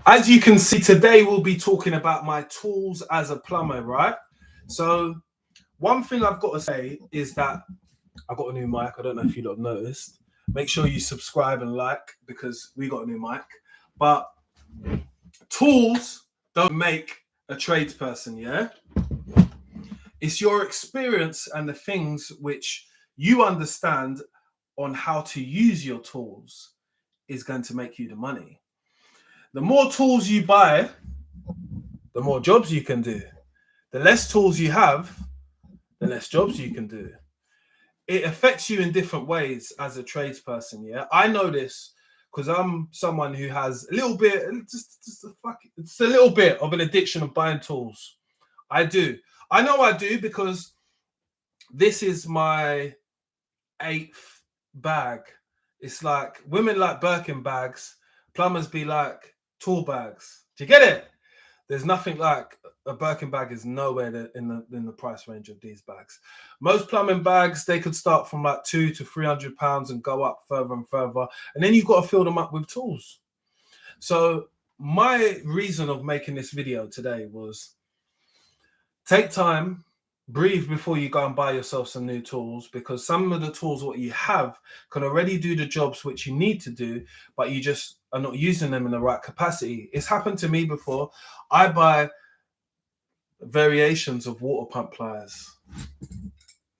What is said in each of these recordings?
As you can see, today we'll be talking about my tools as a plumber, right? So one thing I've got to say is that I got a new mic. I don't know if you lot noticed. Make sure you subscribe and like because we got a new mic. But tools don't make a tradesperson, yeah? It's your experience and the things which you understand on how to use your tools is going to make you the money. The more tools you buy, the more jobs you can do. The less tools you have, the less jobs you can do. It affects you in different ways as a tradesperson. Yeah, I know this because I'm someone who has a little bit, it's a little bit of an addiction of buying tools. I do. I know I do because this is my 8th bag. It's like women like Birkin bags, plumbers be like tool bags. Do you get it? There's nothing like a Birkin bag is nowhere in the price range of these bags. Most plumbing bags, they could start from like £200 to £300 and go up further and further. And then you've got to fill them up with tools. So my reason of making this video today was take time, breathe before you go and buy yourself some new tools, because some of the tools what you have can already do the jobs which you need to do, but you just are not using them in the right capacity. It's happened to me before. I buy variations of water pump pliers.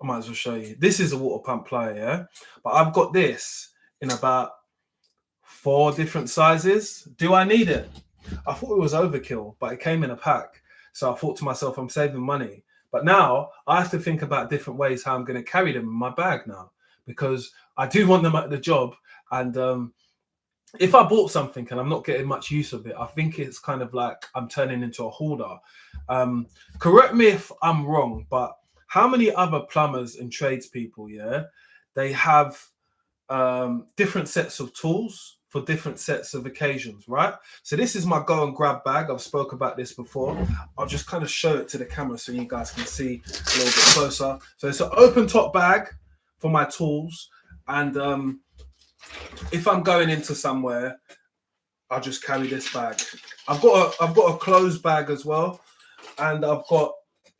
I might as well show you. This is a water pump plier, yeah? But I've got this in about 4 different sizes. Do I need it? I thought it was overkill, but it came in a pack. So I thought to myself, I'm saving money. But now I have to think about different ways how I'm going to carry them in my bag now, because I do want them at the job. And if I bought something and I'm not getting much use of it, I think it's kind of like I'm turning into a hoarder. Correct me if I'm wrong, but how many other plumbers and tradespeople, yeah, they have different sets of tools for different sets of occasions, right? So this is my go and grab bag. I've spoke about this before. I'll just kind of show it to the camera so you guys can see a little bit closer. So it's an open top bag for my tools, and if I'm going into somewhere, I'll just carry this bag. I've got a closed bag as well, and I've got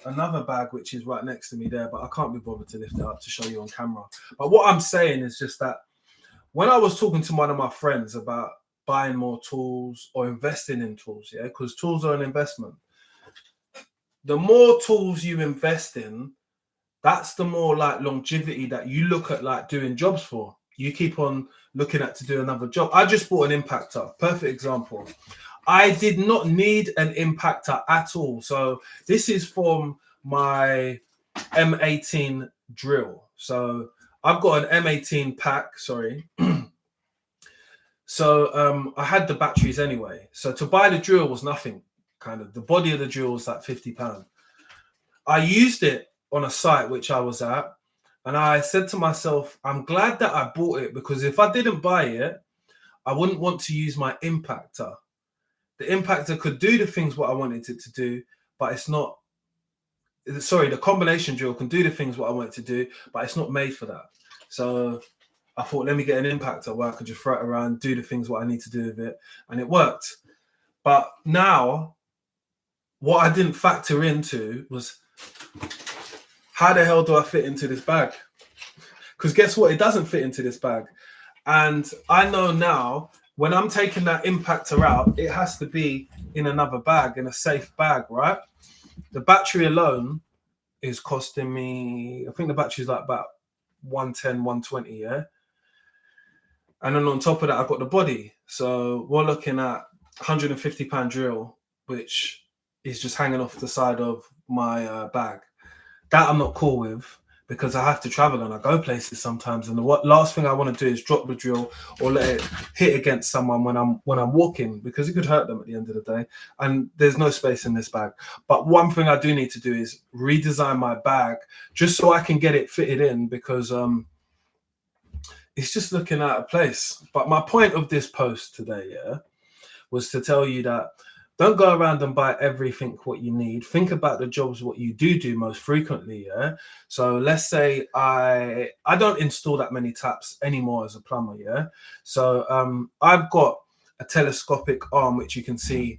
another bag which is right next to me there, but I can't be bothered to lift it up to show you on camera. But what I'm saying is just that when I was talking to one of my friends about buying more tools or investing in tools, yeah, because tools are an investment. The more tools you invest in, that's the more like longevity that you look at like doing jobs for. You keep on looking at to do another job. I just bought an impactor, perfect example. I did not need an impactor at all. So this is from my M18 drill. So I've got an M18 pack, sorry. So I had the batteries anyway. So to buy the drill was nothing, kind of. The body of the drill was like £50. I used it on a site which I was at, and I said to myself, I'm glad that I bought it, because if I didn't buy it, I wouldn't want to use my impactor. The impactor could do the things what I wanted it to do, but it's not. Sorry, the combination drill can do the things what I want it to do, but it's not made for that. So I thought, let me get an impactor where I could just throw it around, do the things what I need to do with it, and it worked. But now, what I didn't factor into was, how the hell do I fit into this bag? Because guess what? It doesn't fit into this bag. And I know now, when I'm taking that impactor out, it has to be in another bag, in a safe bag, right? The battery alone is costing me, I think the battery is like about 110, 120, yeah? And then on top of that, I've got the body. So we're looking at £150 drill, which is just hanging off the side of my bag. That I'm not cool with, because I have to travel and I go places sometimes, and the last thing I want to do is drop the drill or let it hit against someone when I'm walking, because it could hurt them at the end of the day, and there's no space in this bag. But one thing I do need to do is redesign my bag just so I can get it fitted in, because it's just looking out of place. But my point of this post today, yeah, was to tell you that don't go around and buy everything what you need. Think about the jobs what you do most frequently, yeah? So let's say I don't install that many taps anymore as a plumber, yeah? So I've got a telescopic arm, which you can see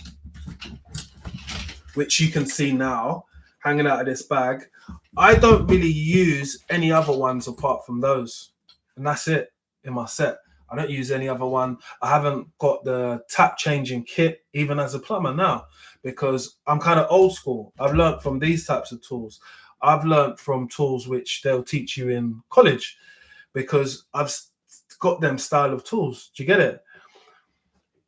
now hanging out of this bag. I don't really use any other ones apart from those, and that's it in my set. I don't use any other one. I haven't got the tap changing kit even as a plumber now, because I'm kind of old school. I've learned from these types of tools. I've learned from tools which they'll teach you in college, because I've got them style of tools. Do you get it?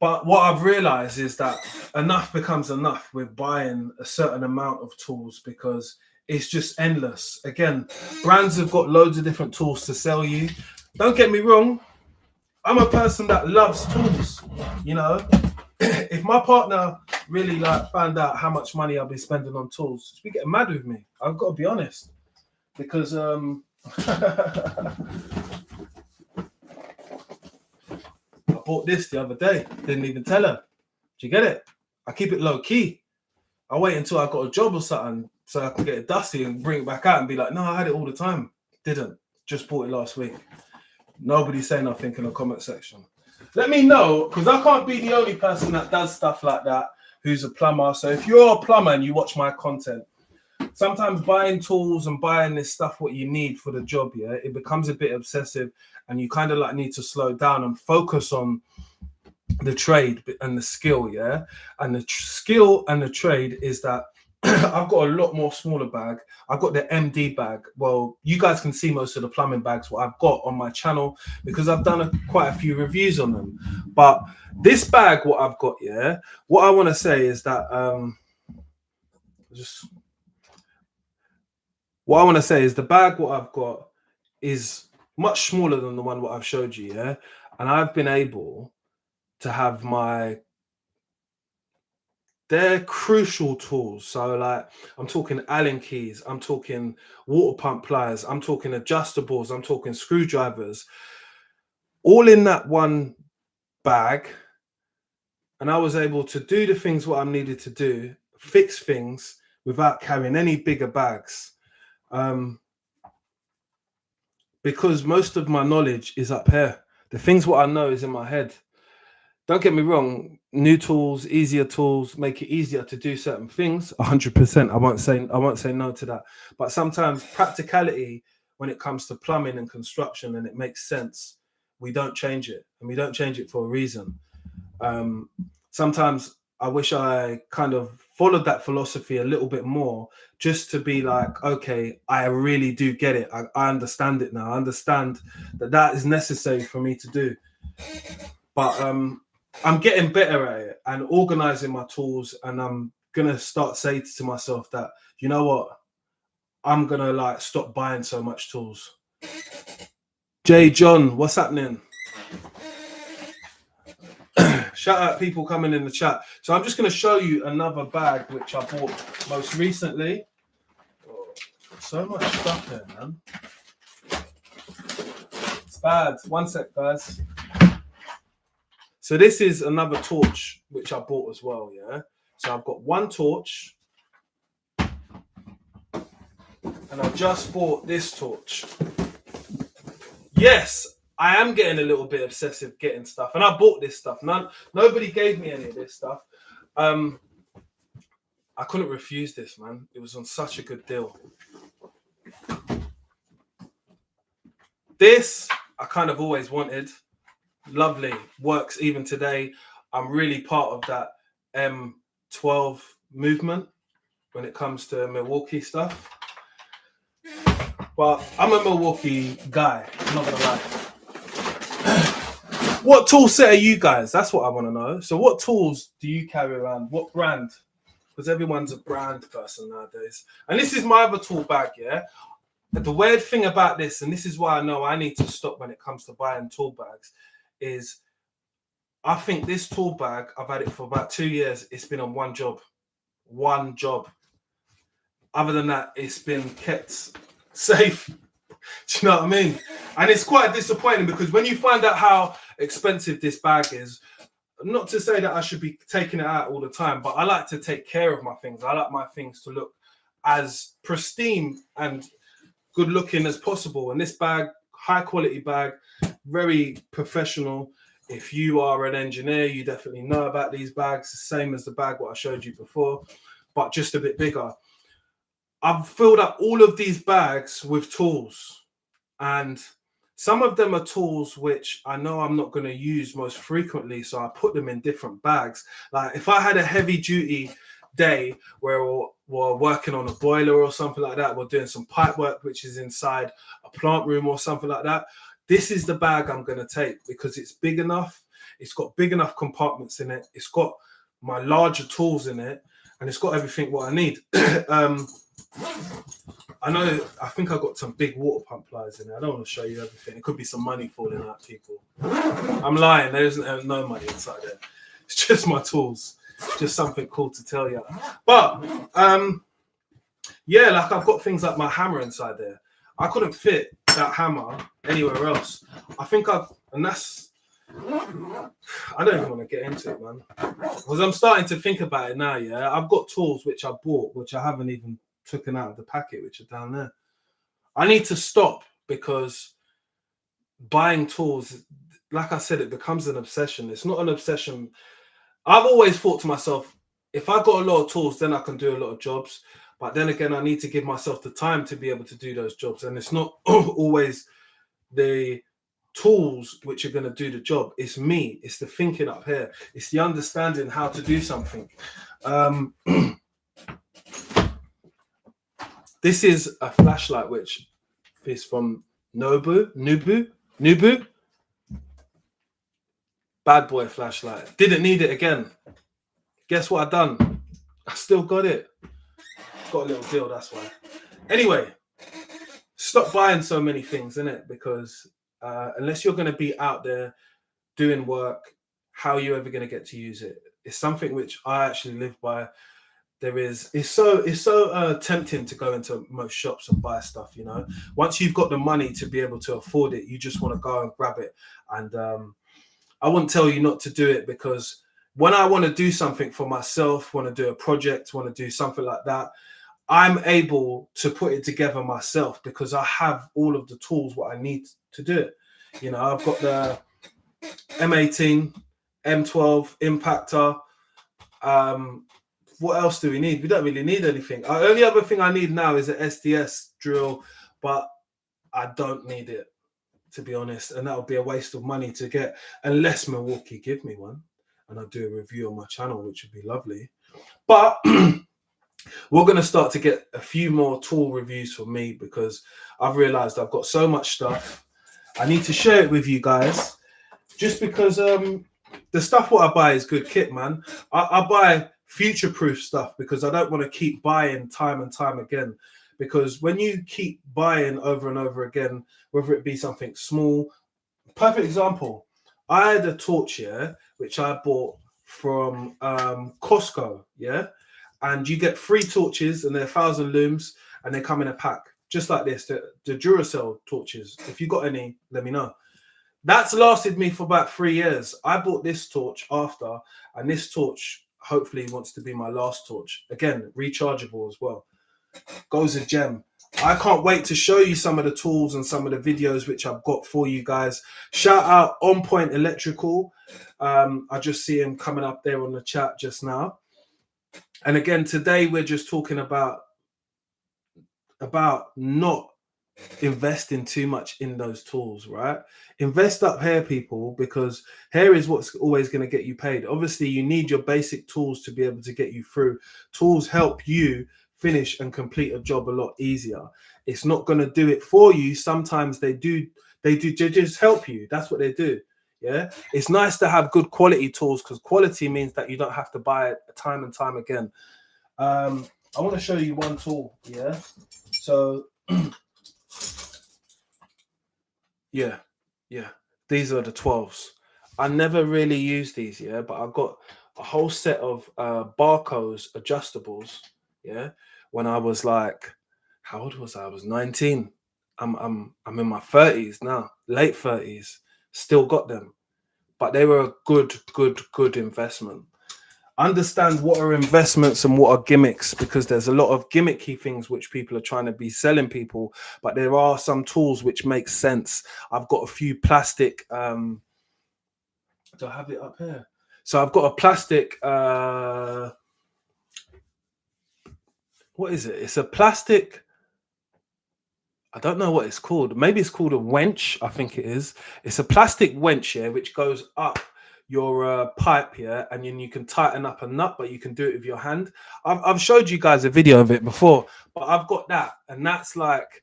But what I've realized is that enough becomes enough with buying a certain amount of tools, because it's just endless. Again, brands have got loads of different tools to sell you. Don't get me wrong. I'm a person that loves tools. You know, if my partner really like found out how much money I'll be spending on tools, she'd be getting mad with me. I've got to be honest, because I bought this the other day. Didn't even tell her. Do you get it? I keep it low key. I wait until I got a job or something so I can get it dusty and bring it back out and be like, no, I had it all the time. Didn't. Just bought it last week. Nobody say nothing in the comment section. Let me know, because I can't be the only person that does stuff like that who's a plumber. So if you're a plumber and you watch my content, sometimes buying tools and buying this stuff what you need for the job, yeah, it becomes a bit obsessive, and you kind of like need to slow down and focus on the trade and the skill, yeah. And the skill and the trade is that I've got a lot more smaller bag. I've got the MD bag. Well, you guys can see most of the plumbing bags what I've got on my channel, because I've done quite a few reviews on them. But this bag what I've got, yeah, what I want to say is that what I want to say is the bag what I've got is much smaller than the one what I've showed you, yeah. And I've been able to have they're crucial tools. So like, I'm talking Allen keys, I'm talking water pump pliers, I'm talking adjustables, I'm talking screwdrivers, all in that one bag. And I was able to do the things what I needed to do, fix things without carrying any bigger bags. Because most of my knowledge is up here. The things what I know is in my head. Don't get me wrong, new tools, easier tools make it easier to do certain things. 100%. I won't say no to that. But sometimes practicality, when it comes to plumbing and construction, and it makes sense, we don't change it, and we don't change it for a reason. Sometimes I wish I kind of followed that philosophy a little bit more, just to be like, okay, I really do get it. I understand it now. I understand that is necessary for me to do. But I'm getting better at it and organizing my tools, and I'm gonna start saying to myself that, you know what, I'm gonna like stop buying so much tools. Jay John, what's happening? Shout out people coming in the chat. So I'm just gonna show you another bag which I bought most recently. Oh, so much stuff here, man. It's bad. One sec, guys. So this is another torch which I bought as well, yeah? So I've got one torch, and I just bought this torch. Yes, I am getting a little bit obsessive getting stuff, and I bought this stuff. Nobody gave me any of this stuff. I couldn't refuse this, man. It was on such a good deal. This, I kind of always wanted. Lovely, works even today. I'm really part of that M12 movement when it comes to Milwaukee stuff. But I'm a Milwaukee guy, I'm not gonna lie. What tool set are you guys? That's what I want to know. So what tools do you carry around? What brand? Because everyone's a brand person nowadays. And this is my other tool bag, yeah? But the weird thing about this, and this is why I know I need to stop when it comes to buying tool bags, is I think this tool bag, I've had it for about 2 years. It's been on one job. Other than that, it's been kept safe. Do you know what I mean? And it's quite disappointing, because when you find out how expensive this bag is, not to say that I should be taking it out all the time, but I like to take care of my things. I like my things to look as pristine and good looking as possible. And this bag, high quality bag, very professional. If you are an engineer, you definitely know about these bags, the same as the bag what I showed you before, but just a bit bigger. I've filled up all of these bags with tools, and some of them are tools which I know I'm not going to use most frequently, so I put them in different bags. Like if I had a heavy duty day where we're working on a boiler or something like that, we're doing some pipe work which is inside a plant room or something like that, this is the bag I'm going to take because it's big enough, it's got big enough compartments in it, it's got my larger tools in it, and it's got everything what I need. I think I got some big water pump pliers in there. I don't want to show you everything. It could be some money falling out, people. I'm lying. There isn't no money inside there. It's just my tools. Just something cool to tell you. But yeah, like I've got things like my hammer inside there. I couldn't fit that hammer anywhere else. I don't even want to get into it, man. Because I'm starting to think about it now, yeah. I've got tools which I bought, which I haven't even taken out of the packet, which are down there. I need to stop because buying tools, like I said, it becomes an obsession. It's not an obsession. I've always thought to myself, if I got a lot of tools, then I can do a lot of jobs. But then again, I need to give myself the time to be able to do those jobs. And it's not always the tools which are going to do the job. It's me. It's the thinking up here. It's the understanding how to do something. This is a flashlight which is from Nubu. Bad boy flashlight. Didn't need it again. Guess what I done? I still got it. Got a little deal, that's why. Anyway, stop buying so many things, innit? Because unless you're going to be out there doing work, how are you ever going to get to use it? It's something which I actually live by. It's so tempting to go into most shops and buy stuff, you know. Once you've got the money to be able to afford it, you just want to go and grab it. And I wouldn't tell you not to do it, because when I want to do something for myself, want to do a project, want to do something like that, I'm able to put it together myself because I have all of the tools what I need to do it. You know, I've got the M18, M12, Impactor. What else do we need? We don't really need anything. The only other thing I need now is an SDS drill, but I don't need it, to be honest. And that would be a waste of money to get, unless Milwaukee give me one and I do a review on my channel, which would be lovely. But we're going to start to get a few more tool reviews from me because I've realized I've got so much stuff. I need to share it with you guys just because the stuff what I buy is good kit, man. I buy future-proof stuff because I don't want to keep buying time and time again. Because when you keep buying over and over again, whether it be something small, perfect example, I had a torch here, which I bought from Costco, yeah? And you get 3 torches and they're 1,000 looms and they come in a pack, just like this, the Duracell torches. If you got any, let me know. That's lasted me for about 3 years. I bought this torch after, and this torch hopefully wants to be my last torch. Again, rechargeable as well. Goes a gem. I can't wait to show you some of the tools and some of the videos which I've got for you guys. Shout out On Point Electrical. I just see him coming up there on the chat just now. And again, today we're just talking about not investing too much in those tools, right? Invest up here, people, because here is what's always going to get you paid. Obviously, you need your basic tools to be able to get you through. Tools help you finish and complete a job a lot easier. It's not going to do it for you. Sometimes they just help you. That's what they do. Yeah, it's nice to have good quality tools because quality means that you don't have to buy it time and time again. I want to show you one tool. Yeah, so yeah, these are the 12s. I never really use these, yeah, but I've got a whole set of Barco's adjustables. Yeah, when I was like, how old was I? I was 19. I'm in my 30s now, late 30s. Still got them, but they were a good investment. Understand what are investments and what are gimmicks, because there's a lot of gimmicky things which people are trying to be selling people, but there are some tools which make sense. I've got a few plastic Do I have it up here? So I've got a plastic. What is it? It's a plastic. I don't know what it's called. Maybe it's called a wench. I think it is. It's a plastic wench here, which goes up your pipe here, and then you can tighten up a nut, but you can do it with your hand. I've showed you guys a video of it before, but I've got that, and that's like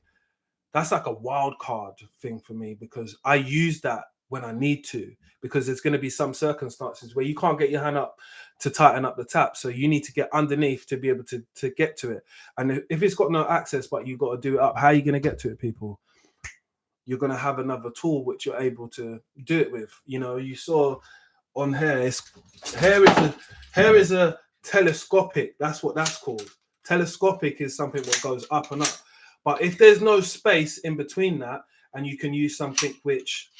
a wild card thing for me, because I use that when I need to, because there's going to be some circumstances where you can't get your hand up to tighten up the tap, so you need to get underneath to be able to get to it. And if it's got no access, but you've got to do it up, how are you going to get to it, people? You're going to have another tool which you're able to do it with. You know, you saw on here, here is a telescopic. That's what that's called. Telescopic is something that goes up and up. But if there's no space in between that, and you can use something which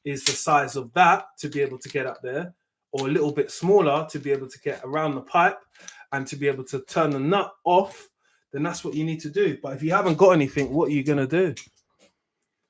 is the size of that to be able to get up there, or a little bit smaller to be able to get around the pipe and to be able to turn the nut off, then that's what you need to do. But if you haven't got anything, what are you going to do?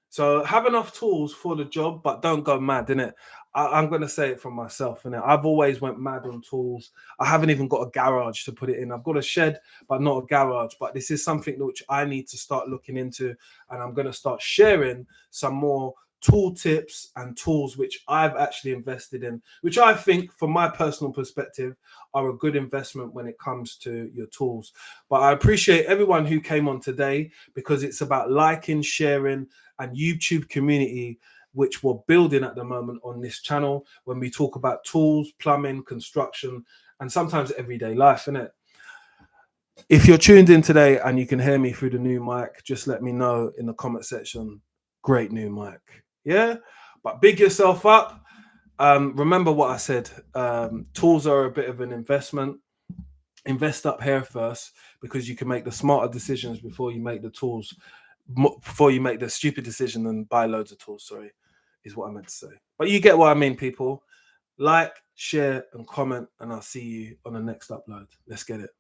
So have enough tools for the job, but don't go mad, innit? I'm going to say it from myself, innit? I've always went mad on tools. I haven't even got a garage to put it in. I've got a shed, but not a garage. But this is something which I need to start looking into, and I'm going to start sharing some more tool tips and tools which I've actually invested in, which I think, from my personal perspective, are a good investment when it comes to your tools. But I appreciate everyone who came on today, because it's about liking, sharing, and YouTube community, which we're building at the moment on this channel, when we talk about tools, plumbing, construction, and sometimes everyday life, innit? If you're tuned in today and you can hear me through the new mic, just let me know in the comment section. Great new mic. Yeah, but big yourself up. Remember what I said. Tools are a bit of an investment. Invest up here first, because you can make the smarter decisions before you make the tools, before you make the stupid decision and buy loads of tools. Sorry, is what I meant to say. But you get what I mean, people. Like, share, and comment, and I'll see you on the next upload. Let's get it.